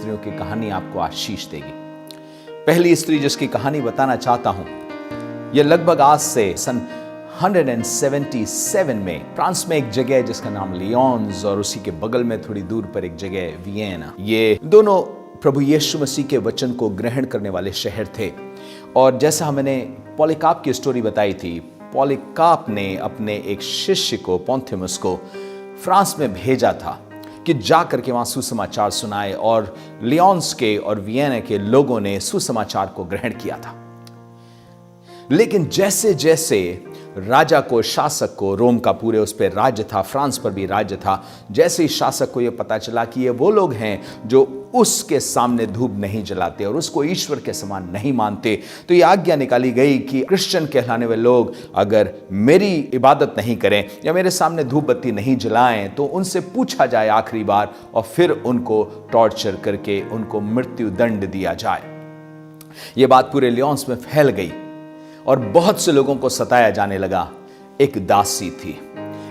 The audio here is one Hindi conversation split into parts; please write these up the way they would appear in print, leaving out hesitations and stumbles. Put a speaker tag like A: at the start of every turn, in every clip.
A: स्त्रियों की कहानी आपको आशीष देगी। पहली स्त्री जिसकी कहानी बताना चाहता हूं, यह लगभग आज से सन 177 में फ्रांस में एक जगह जिसका नाम लियोन्स और उसी के बगल में थोड़ी दूर पर एक जगह वियना, ये दोनों प्रभु यीशु मसीह के वचन को ग्रहण करने वाले शहर थे। और जैसा मैंने पॉलीकार्प की स्टोरी बताई थी, पॉलीकार्प ने अपने एक शिष्य को, पोंथिमस को, फ्रांस में भेजा था कि जा करके वहां सुसमाचार सुनाए, और लियोन्स के और वियना के लोगों ने सुसमाचार को ग्रहण किया था। लेकिन जैसे जैसे राजा को, शासक को, रोम का पूरे उस पर राज्य था, फ्रांस पर भी राज्य था, जैसे ही शासक को यह पता चला कि ये वो लोग हैं जो उसके सामने धूप नहीं जलाते और उसको ईश्वर के समान नहीं मानते, तो ये आज्ञा निकाली गई कि क्रिश्चियन कहलाने वाले लोग अगर मेरी इबादत नहीं करें या मेरे सामने धूप बत्ती नहीं जलाएं तो उनसे पूछा जाए आखिरी बार, और फिर उनको टॉर्चर करके उनको मृत्यु दंड दिया जाए। यह बात पूरे लियोन्स में फैल गई और बहुत से लोगों को सताया जाने लगा। एक दासी थी,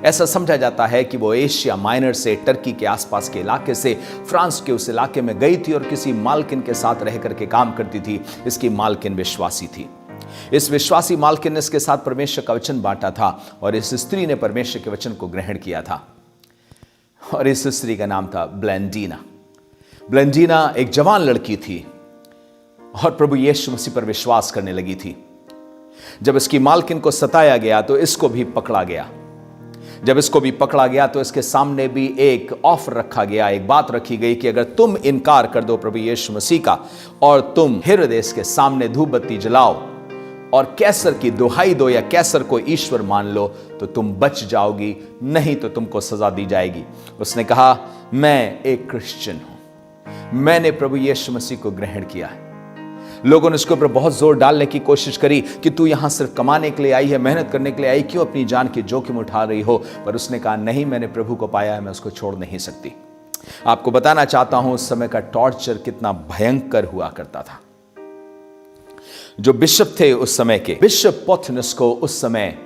A: ऐसा समझा जाता है कि वो एशिया माइनर से, टर्की के आसपास के इलाके से फ्रांस के उस इलाके में गई थी और किसी मालकिन के साथ रह करके काम करती थी। इसकी मालकिन विश्वासी थी। इस विश्वासी मालकिन ने इसके साथ परमेश्वर का वचन बांटा था और इस स्त्री ने परमेश्वर के वचन को ग्रहण किया था। और इस स्त्री का नाम था ब्लेंडीना। ब्लेंडीना एक जवान लड़की थी और प्रभु यीशु मसीह पर विश्वास करने लगी थी। जब इसकी मालकिन को सताया गया तो इसको भी पकड़ा गया। जब इसको भी पकड़ा गया तो इसके सामने भी एक ऑफर रखा गया, एक बात रखी गई कि अगर तुम इनकार कर दो प्रभु यीशु मसीह का और तुम हेरोदेस के सामने धूप बत्ती जलाओ और कैसर की दुहाई दो या कैसर को ईश्वर मान लो तो तुम बच जाओगी, नहीं तो तुमको सजा दी जाएगी। उसने कहा, मैं एक क्रिश्चियन हूं, मैंने प्रभु यीशु मसीह को ग्रहण किया है। लोगों ने उसके ऊपर बहुत जोर डालने की कोशिश करी कि तू यहां सिर्फ कमाने के लिए आई है, मेहनत करने के लिए आई, क्यों अपनी जान की जोखिम उठा रही हो? पर उसने कहा, नहीं, मैंने प्रभु को पाया है, मैं उसको छोड़ नहीं सकती। आपको बताना चाहता हूं उस समय का टॉर्चर कितना भयंकर हुआ करता था। जो बिशप थे उस समय के, बिशप पोंथिमस को उस समय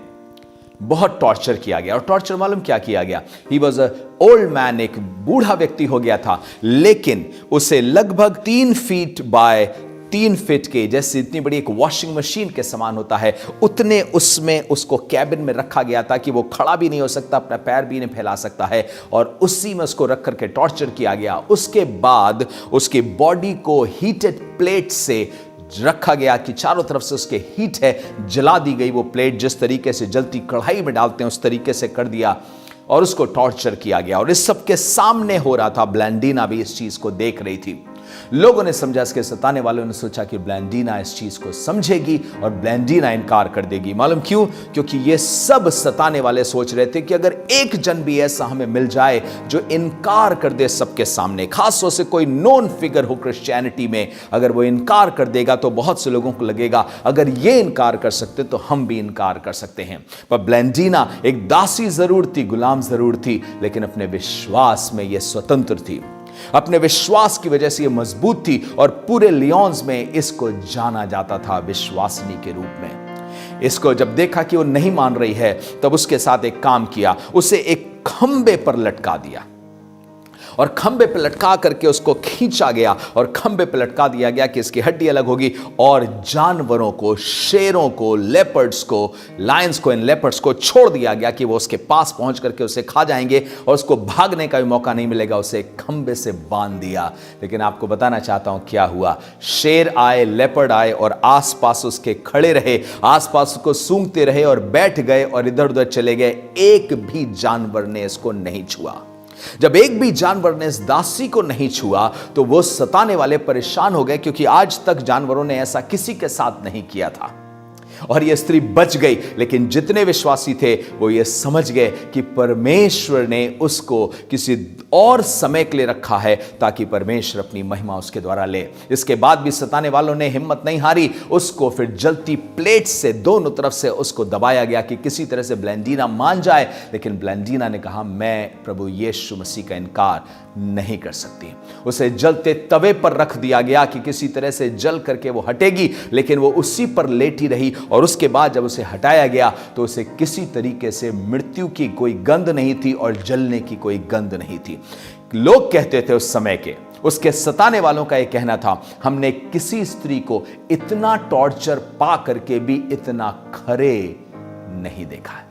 A: बहुत टॉर्चर किया गया। और टॉर्चर मालूम क्या किया गया? He was a old man, एक बूढ़ा व्यक्ति हो गया था, लेकिन उसे लगभग 3 फीट बाय 3 फीट के, जैसे इतनी बड़ी एक वॉशिंग मशीन के समान होता है, उतने उसमें उसको कैबिन में रखा गया था कि वो खड़ा भी नहीं हो सकता, अपना पैर भी नहीं फैला सकता है, और उसी में उसको रख करके टॉर्चर किया गया। उसके बाद उसके बॉडी को हीटेड प्लेट से रखा गया कि चारों तरफ से उसके हीट है, जला दी गई। वो प्लेट जिस तरीके से जलती कढ़ाई में डालते हैं उस तरीके से कर दिया और उसको टॉर्चर किया गया। और इस सब के सामने हो रहा था। ब्लेंडीना भी इस चीज को देख रही थी। लोगों ने समझा, इसके सताने वालों ने सोचा कि ब्लेंडीना इस चीज को समझेगी और ब्लेंडीना इनकार कर देगी। मालूम क्यों? क्योंकि ये सब सताने वाले सोच रहे थे कि अगर एक जन भी ऐसा हमें मिल जाए जो इनकार कर दे सबके सामने, खासतौर से कोई नोन फिगर हो क्रिश्चियनिटी में, अगर वो इनकार कर देगा तो बहुत से लोगों को लगेगा अगर ये इनकार कर सकते तो हम भी इनकार कर सकते हैं। पर ब्लेंडीना एक दासी जरूर थी, गुलाम जरूर थी, लेकिन अपने विश्वास में ये स्वतंत्र थी। अपने विश्वास की वजह से ये मजबूत थी और पूरे लियोन्स में इसको जाना जाता था विश्वासिनी के रूप में। इसको जब देखा कि वो नहीं मान रही है, तब उसके साथ एक काम किया, उसे एक खंबे पर लटका दिया और खंबे पर लटका करके उसको खींचा गया और खंबे पर लटका दिया गया कि इसकी हड्डी अलग होगी, और जानवरों को, शेरों को, लेपर्ड्स को, लायंस को, इन लेपर्ड्स को छोड़ दिया गया कि वो उसके पास पहुंच करके उसे खा जाएंगे और उसको भागने का भी मौका नहीं मिलेगा। उसे खंबे से बांध दिया। लेकिन आपको बताना चाहता हूं क्या हुआ। शेर आए, लेपर्ड आए और आसपास उसके खड़े रहे, आसपास उसको सूंघते रहे और बैठ गए और इधर उधर चले गए। एक भी जानवर ने इसको नहीं छुआ। जब एक भी जानवर ने इस दासी को नहीं छुआ तो वो सताने वाले परेशान हो गए, क्योंकि आज तक जानवरों ने ऐसा किसी के साथ नहीं किया था। और यह स्त्री बच गई। लेकिन जितने विश्वासी थे वो ये समझ गए कि परमेश्वर ने उसको किसी और समय के लिए रखा है ताकि परमेश्वर अपनी महिमा उसके द्वारा ले। इसके बाद भी सताने वालों ने हिम्मत नहीं हारी। उसको फिर जलती प्लेट से दोनों तरफ से उसको दबाया गया कि किसी तरह से ब्लेंडीना मान जाए। लेकिन ब्लेंडीना ने कहा, मैं प्रभु यीशु मसीह का इनकार नहीं कर सकती। उसे जलते तवे पर रख दिया गया कि किसी तरह से जल करके वो हटेगी, लेकिन वो उसी पर लेटी रही। और उसके बाद जब उसे हटाया गया तो उसे किसी तरीके से मृत्यु की कोई गंध नहीं थी और जलने की कोई गंध नहीं थी। लोग कहते थे उस समय के, उसके सताने वालों का यह कहना था, हमने किसी स्त्री को इतना टॉर्चर पा करके भी इतना खरे नहीं देखा है।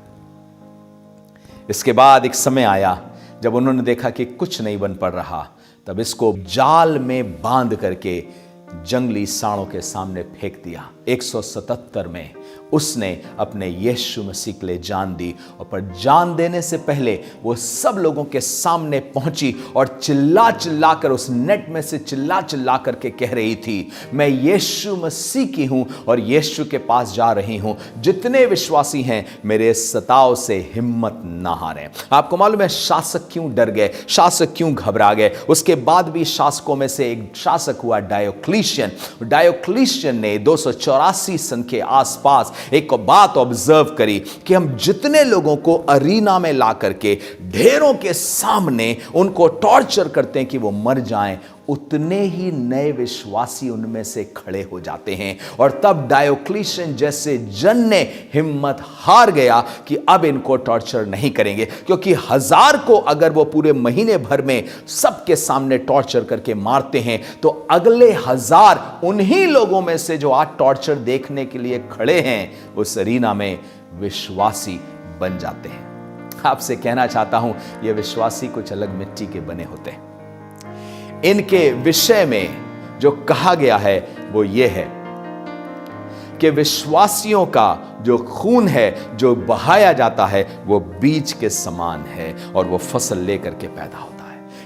A: इसके बाद एक समय आया जब उन्होंने देखा कि कुछ नहीं बन पड़ रहा, तब इसको जाल में बांध करके जंगली सांडों के सामने फेंक दिया। 177 में उसने अपने यीशु मसीह के लिए जान दी, और पर जान देने से पहले वो सब लोगों के सामने पहुंची और चिल्ला चिल्ला कर उस नेट में से चिल्ला चिल्ला करके कह रही थी, मैं यीशु मसीह की हूं और यीशु के पास जा रही हूं। जितने विश्वासी हैं मेरे सताव से हिम्मत ना हारें। आपको मालूम है शासक क्यों डर गए, शासक क्यों घबरा गए? उसके बाद भी शासकों में से एक शासक हुआ डायोक्लीशियन। डायोक्लीशियन ने 284 सन के आसपास एक बात ऑब्जर्व करी कि हम जितने लोगों को अरीना में ला करके ढेरों के सामने उनको टॉर्चर करते हैं कि वो मर जाएं, उतने ही नए विश्वासी उनमें से खड़े हो जाते हैं। और तब डायोक्लीशियन जैसे जन ने हिम्मत हार गया कि अब इनको टॉर्चर नहीं करेंगे, क्योंकि 1000 को अगर वो पूरे महीने भर में सबके सामने टॉर्चर करके मारते हैं तो अगले 1000 उन्हीं लोगों में से जो आज टॉर्चर देखने के लिए खड़े हैं उस अरीना में विश्वासी बन जाते हैं। आपसे कहना चाहता हूं, ये विश्वासी कुछ अलग मिट्टी के बने होते हैं। इनके विषय में जो कहा गया है वो ये है कि विश्वासियों का जो खून है जो बहाया जाता है वो बीज के समान है और वो फसल लेकर के पैदा होता है।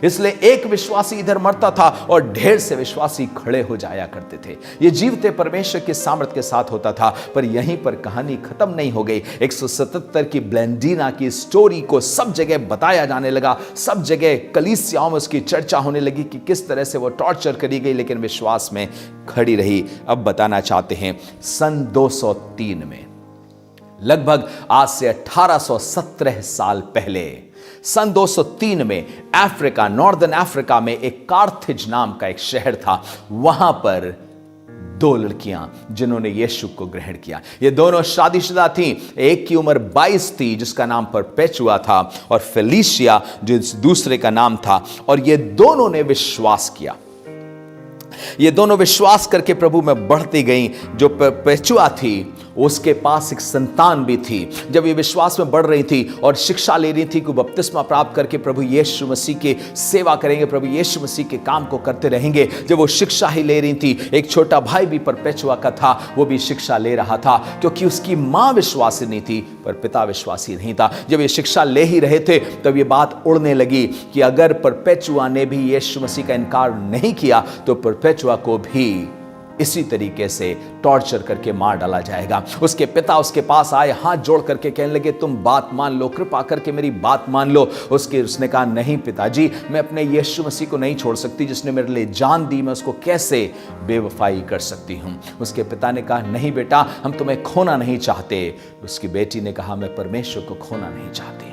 A: इसलिए एक विश्वासी इधर मरता था और ढेर से विश्वासी खड़े हो जाया करते थे। ये जीवते परमेश्वर के सामर्थ के साथ होता था। पर यहीं पर कहानी खत्म नहीं हो गई। 177 की ब्लेंडीना की स्टोरी को सब जगह बताया जाने लगा, सब जगह कलीसियाओं में उसकी चर्चा होने लगी कि किस तरह से वो टॉर्चर करी गई लेकिन विश्वास में खड़ी रही। अब बताना चाहते हैं, सन 203 में, लगभग आज से 1817 साल पहले, सन 203 में अफ्रीका, नॉर्दर्न अफ्रीका में एक कार्थेज नाम का एक शहर था। वहां पर 2 लड़कियां जिन्होंने यीशु को ग्रहण किया। ये दोनों शादीशुदा थीं। एक की उम्र 22 थी जिसका नाम परपेचुआ था, और फेलिशिया जिस दूसरे का नाम था। और ये दोनों ने विश्वास किया। ये दोनों विश्वास करके प्रभु में बढ़ती गईं। जो परपेचुआ थी उसके पास एक संतान भी थी। जब ये विश्वास में बढ़ रही थी और शिक्षा ले रही थी कि बपतिस्मा प्राप्त करके प्रभु यीशु मसीह की सेवा करेंगे, प्रभु यीशु मसीह के काम को करते रहेंगे, जब वो शिक्षा ही ले रही थी, एक छोटा भाई भी परपेचुआ का था, वो भी शिक्षा ले रहा था, क्योंकि उसकी मां विश्वासी नहीं थी पर पिता विश्वासी नहीं था। जब ये शिक्षा ले ही रहे थे तब ये बात उड़ने लगी कि अगर परपेचुआ ने भी यीशु मसीह का इनकार नहीं किया तो परपेचुआ को भी इसी तरीके से टॉर्चर करके मार डाला जाएगा। उसके पिता उसके पास आए, हाथ जोड़ करके कहने लगे, तुम बात मान लो, कृपा करके मेरी बात मान लो। उसने कहा, नहीं पिताजी, मैं अपने यीशु मसीह को नहीं छोड़ सकती जिसने मेरे लिए जान दी, मैं उसको कैसे बेवफाई कर सकती हूं। उसके पिता ने कहा, नहीं बेटा, हम तुम्हें खोना नहीं चाहते। उसकी बेटी ने कहा, मैं परमेश्वर को खोना नहीं चाहती।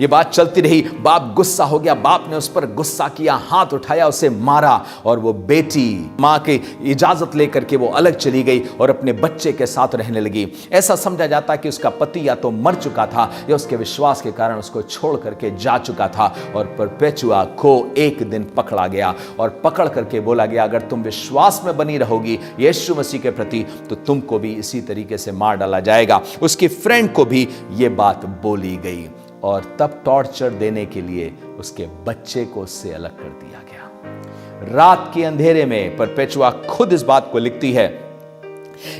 A: ये बात चलती रही। बाप गुस्सा हो गया। बाप ने उस पर गुस्सा किया, हाथ उठाया, उसे मारा, और वो बेटी मां की इजाजत लेकर के वो अलग चली गई और अपने बच्चे के साथ रहने लगी। ऐसा समझा जाता कि उसका पति या तो मर चुका था या उसके विश्वास के कारण उसको छोड़ करके जा चुका था। और परपेचुआ को एक दिन पकड़ा गया और पकड़ करके बोला गया, अगर तुम विश्वास में बनी रहोगी यीशु मसीह के प्रति तो तुमको भी इसी तरीके से मार डाला जाएगा। उसकी फ्रेंड को भी ये बात बोली गई और तब टॉर्चर देने के लिए उसके बच्चे को उससे अलग कर दिया गया। रात के अंधेरे में परपेचुआ खुद इस बात को लिखती है।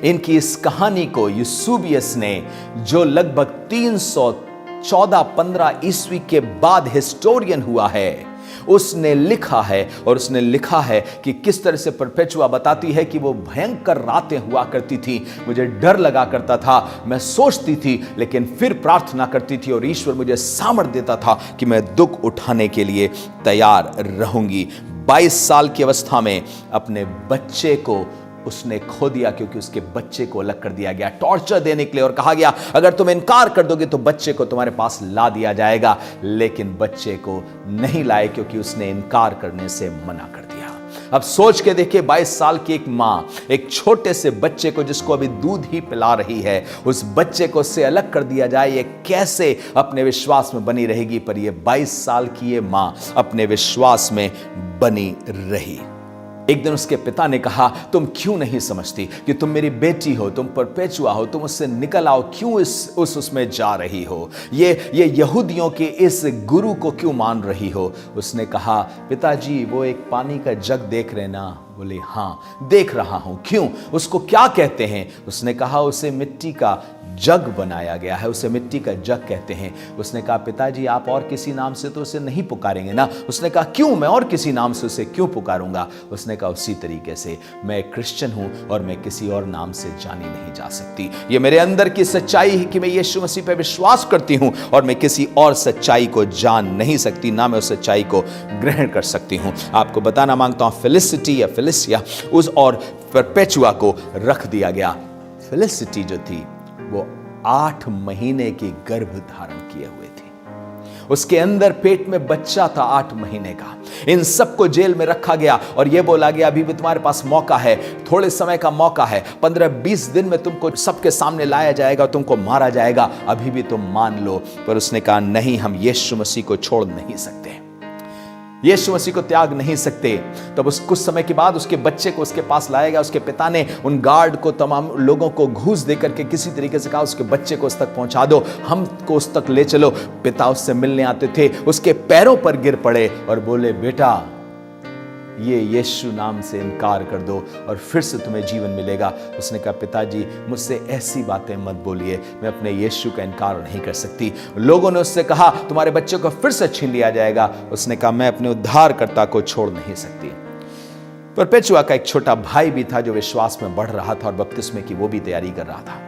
A: इनकी इस कहानी को यूसुबियस ने, जो लगभग 314-15 ईस्वी के बाद हिस्टोरियन हुआ है, उसने लिखा है। और उसने लिखा है कि किस तरह से परपेचुआ बताती है कि वो भयंकर रातें हुआ करती थी, मुझे डर लगा करता था, मैं सोचती थी लेकिन फिर प्रार्थना करती थी और ईश्वर मुझे सामर्थ्य देता था कि मैं दुख उठाने के लिए तैयार रहूंगी। 22 साल की अवस्था में अपने बच्चे को उसने खो दिया, क्योंकि उसके बच्चे को अलग कर दिया गया टॉर्चर देने के लिए, और कहा गया अगर तुम इनकार कर दोगे तो बच्चे को तुम्हारे पास ला दिया जाएगा। लेकिन बच्चे को नहीं लाए क्योंकि उसने इनकार करने से मना कर दिया। अब सोच के देखिए, 22 साल की एक माँ एक छोटे से बच्चे को, जिसको अभी दूध ही पिला रही है, उस बच्चे को उससे अलग कर दिया जाए, ये कैसे अपने विश्वास में बनी रहेगी? पर ये 22 साल की ये माँ अपने विश्वास में बनी रही। एक दिन उसके पिता ने कहा, तुम क्यों नहीं समझती कि तुम मेरी बेटी हो, तुम परपेचुआ हो, तुम उससे निकल आओ, क्यों उसमें जा रही हो? ये यहूदियों के इस गुरु को क्यों मान रही हो? उसने कहा, पिताजी वो एक पानी का जग देख रहे ना? बोले, हाँ देख रहा हूं। क्यों? उसको क्या कहते हैं? उसने कहा, उसे मिट्टी का जग बनाया गया है, उसे मिट्टी का जग कहते हैं। उसने कहा, पिताजी आप और किसी नाम से तो उसे नहीं पुकारेंगे ना? उसने कहा, क्यों, मैं और किसी नाम से उसे क्यों पुकारूंगा? उसने कहा, उसी तरीके से मैं क्रिश्चियन हूं और मैं किसी और नाम से जानी नहीं जा सकती। ये मेरे अंदर की सच्चाई है कि मैं यीशु मसीह पर विश्वास करती हूं और मैं किसी और सच्चाई को जान नहीं सकती, ना मैं उस सच्चाई को ग्रहण कर सकती हूं। आपको बताना मांगता हूं, फेलिसिटी या फेलिसिया उस और परपेचुआ को रख दिया गया। फेलिसिटी जो थी वो 8 महीने की गर्भ धारण किए हुए थे, उसके अंदर पेट में बच्चा था 8 महीने का। इन सबको जेल में रखा गया और यह बोला गया, अभी भी तुम्हारे पास मौका है, थोड़े समय का मौका है, 15-20 दिन में तुमको सबके सामने लाया जाएगा, तुमको मारा जाएगा, अभी भी तुम मान लो। पर उसने कहा, नहीं, हम यीशु मसीह को छोड़ नहीं सकते, यीशु मसीह को त्याग नहीं सकते। तब उस कुछ समय के बाद उसके बच्चे को उसके पास लाया गया। उसके पिता ने उन गार्ड को, तमाम लोगों को घूस देकर के किसी तरीके से कहा, उसके बच्चे को उस तक पहुंचा दो, हमको उस तक ले चलो। पिता उससे मिलने आते थे, उसके पैरों पर गिर पड़े और बोले, बेटा ये यीशु नाम से इनकार कर दो और फिर से तुम्हें जीवन मिलेगा। उसने कहा, पिताजी मुझसे ऐसी बातें मत बोलिए, मैं अपने यीशु का इनकार नहीं कर सकती। लोगों ने उससे कहा, तुम्हारे बच्चे को फिर से छीन लिया जाएगा। उसने कहा, मैं अपने उद्धारकर्ता को छोड़ नहीं सकती। परपेचुआ का एक छोटा भाई भी था जो विश्वास में बढ़ रहा था और बपतिस्मे की वो भी तैयारी कर रहा था।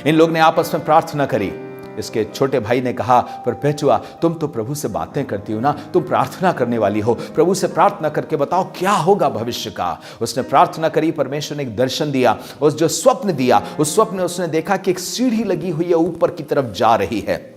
A: इन लोग ने आपस में प्रार्थना करी। इसके छोटे भाई ने कहा, परपेचुआ तुम तो प्रभु से बातें करती हो ना, तुम प्रार्थना करने वाली हो, प्रभु से प्रार्थना करके बताओ क्या होगा भविष्य का। उसने प्रार्थना करी, परमेश्वर ने एक दर्शन दिया। उस जो स्वप्न दिया, उस स्वप्न में उसने देखा कि एक सीढ़ी लगी हुई है, ऊपर की तरफ जा रही है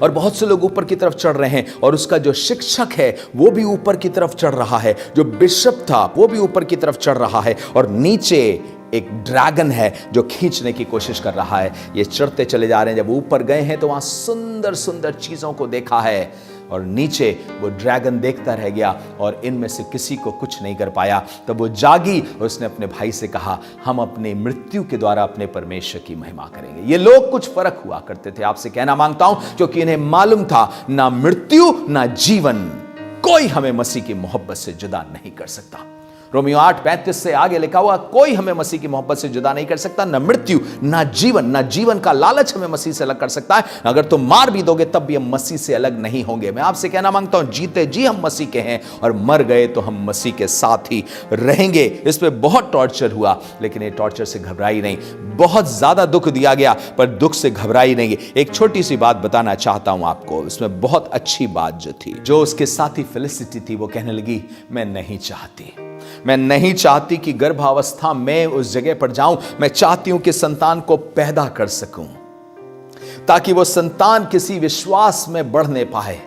A: और बहुत से लोग ऊपर की तरफ चढ़ रहे हैं और उसका जो शिक्षक है वो भी ऊपर की तरफ चढ़ रहा है, जो बिशप था वो भी ऊपर की तरफ चढ़ रहा है और नीचे एक ड्रैगन है जो खींचने की कोशिश कर रहा है। ये चढ़ते चले जा रहे हैं। जब ऊपर गए हैं तो वहां सुंदर सुंदर चीजों को देखा है और नीचे वो ड्रैगन देखता रह गया और इनमें से किसी को कुछ नहीं कर पाया। तब वो जागी और उसने अपने भाई से कहा, हम अपनी मृत्यु के द्वारा अपने परमेश्वर की महिमा करेंगे। ये लोग कुछ फर्क हुआ करते थे, आपसे कहना मांगता हूं, क्योंकि इन्हें मालूम था ना मृत्यु ना जीवन कोई हमें मसीह की मोहब्बत से जुदा नहीं कर सकता। रोमियो 8:35 से आगे लिखा हुआ, कोई हमें मसीह की मोहब्बत से जुदा नहीं कर सकता, न मृत्यु ना जीवन, ना जीवन का लालच हमें मसीह से अलग कर सकता है। अगर तुम मार भी दोगे तब भी हम मसीह से अलग नहीं होंगे। मैं आपसे कहना मांगता हूं, जीते जी हम मसीह के हैं और मर गए तो हम मसीह के साथ ही रहेंगे। इस पे बहुत टॉर्चर हुआ, लेकिन ये टॉर्चर से घबराई नहीं। बहुत ज्यादा दुख दिया गया पर दुख से घबराई नहीं। एक छोटी सी बात बताना चाहता हूं आपको, इसमें बहुत अच्छी बात जो थी, जो उसके साथी फेलिसिटी थी, वो कहने लगी, मैं नहीं चाहती कि गर्भावस्था में उस जगह पर जाऊं। मैं चाहती हूं कि संतान को पैदा कर सकूं ताकि वो संतान किसी विश्वास में बढ़ने पाए।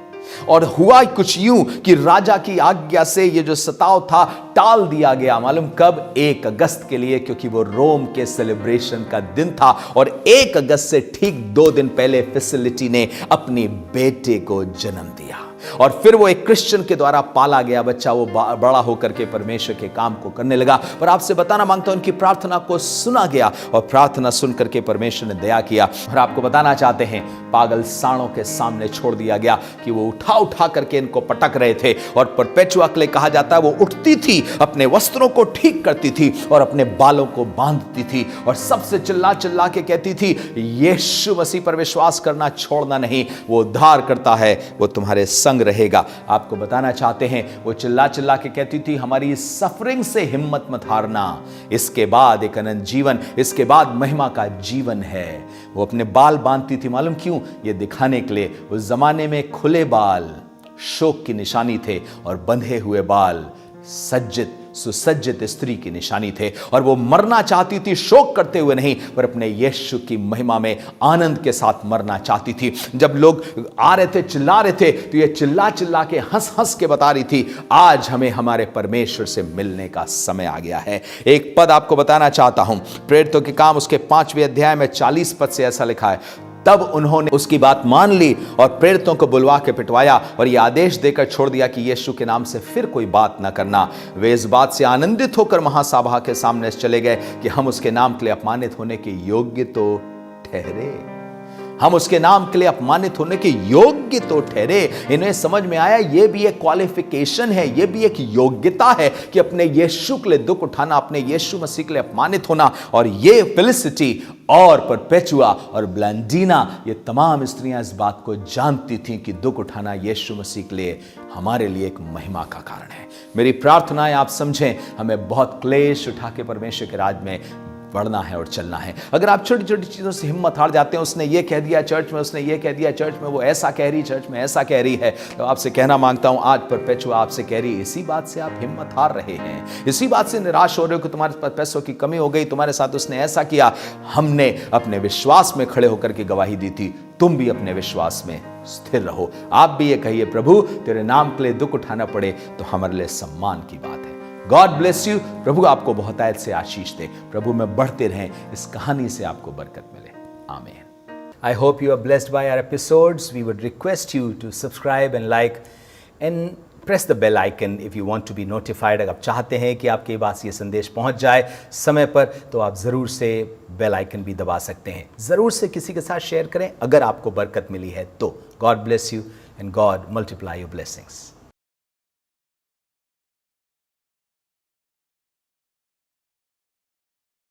A: और हुआ कुछ यूं कि राजा की आज्ञा से ये जो सताव था टाल दिया गया। मालूम कब? 1 अगस्त के लिए, क्योंकि वो रोम के सेलिब्रेशन का दिन था और 1 अगस्त से ठीक 2 दिन पहले फेसिलिटी ने अपने बेटे को जन्म दिया और फिर वो एक क्रिश्चियन के द्वारा पाला गया बच्चा वो बड़ा होकर के परमेश्वर के काम को करने लगा। पर आपसे बताना मांगता हूं, उनकी प्रार्थना को सुना गया और प्रार्थना सुन करके परमेश्वर ने दया किया। और आपको बताना चाहते हैं, पागल साणों के सामने छोड़ दिया गया कि वो उठा करके इनको पटक रहे थे। और परपेचुआ के लिए कहा जाता है, वो उठती थी, अपने वस्त्रों को ठीक करती थी और अपने बालों को बांधती थी और सबसे चिल्ला चिल्ला के कहती थी, यीशु मसीह पर विश्वास करना छोड़ना नहीं, वो उद्धार करता है, वो तुम्हारे संग रहेगा। आपको बताना चाहते हैं, वो चिल्ला चिल्ला के कहती थी, हमारी सफरिंग से हिम्मत मत हारना, इसके बाद एक अनंत जीवन, इसके बाद महिमा का जीवन है। वो अपने बाल बांधती थी, मालूम क्यों? ये दिखाने के लिए उस जमाने में खुले बाल शोक की निशानी थे और बंधे हुए बाल सज्जित सुसज्जित स्त्री की निशानी थे और वो मरना चाहती थी शोक करते हुए नहीं, पर अपने यीशु की महिमा में आनंद के साथ मरना चाहती थी। जब लोग आ रहे थे, चिल्ला रहे थे, तो ये चिल्ला चिल्ला के हंस हंस के बता रही थी, आज हमें हमारे परमेश्वर से मिलने का समय आ गया है। एक पद आपको बताना चाहता हूं, प्रेरितों के काम उसके 5वें अध्याय में 40 पद से ऐसा लिखा है, तब उन्होंने उसकी बात मान ली और प्रेरितों को बुलवा के पिटवाया और यह आदेश देकर छोड़ दिया कि यीशु के नाम से फिर कोई बात न करना। वे इस बात से आनंदित होकर महासभा के सामने चले गए कि हम उसके नाम के लिए अपमानित होने के योग्य तो ठहरे। हम उसके नाम के लिए अपमानित होने के योग्य तो ठहरे। इन्हें समझ में आया ये भी एक क्वालिफिकेशन है, ये भी एक योग्यता है कि अपने यीशु के लिए दुख उठाना, अपने यीशु मसीह के लिए अपमानित होना। और ये फेलिसिटी और परपेचुआ और ब्लैंडीना, ये तमाम स्त्रियां इस बात को जानती थीं कि दुख उठाना यीशु मसीह के लिए हमारे लिए एक महिमा का कारण है। मेरी प्रार्थना है आप समझें, हमें बहुत क्लेश उठा के परमेश्वर के राज में बढ़ना है और चलना है। अगर आप छोटी छोटी चीज़ों से हिम्मत हार जाते हैं, उसने ये कह दिया चर्च में, उसने ये कह दिया चर्च में, वो ऐसा कह रही, चर्च में ऐसा कह रही है, तो आपसे कहना मांगता हूं, आज परपेचुआ आपसे कह रही, इसी बात से आप हिम्मत हार रहे हैं, इसी बात से निराश हो रहे हो कि तुम्हारे पास पैसों की कमी हो गई, तुम्हारे साथ उसने ऐसा किया। हमने अपने विश्वास में खड़े होकर के गवाही दी थी, तुम भी अपने विश्वास में स्थिर रहो। आप भी ये कहिए, प्रभु तेरे नाम के लिए दुख उठाना पड़े तो हमारे लिए सम्मान की बात है। God bless you. प्रभु आपको बहुतायत से आशीष दे। प्रभु में बढ़ते रहें, इस कहानी से आपको बरकत मिले। आमीन। I hope you are blessed by our episodes. We would request you to subscribe and like and press the bell icon if you want to be notified. अगर आप चाहते हैं कि आपके पास ये संदेश पहुंच जाए समय पर, तो आप ज़रूर से बेल आइकन भी दबा सकते हैं। ज़रूर से किसी के साथ शेयर करें अगर आपको बरकत मिली है तो। God bless you and God multiply your blessings.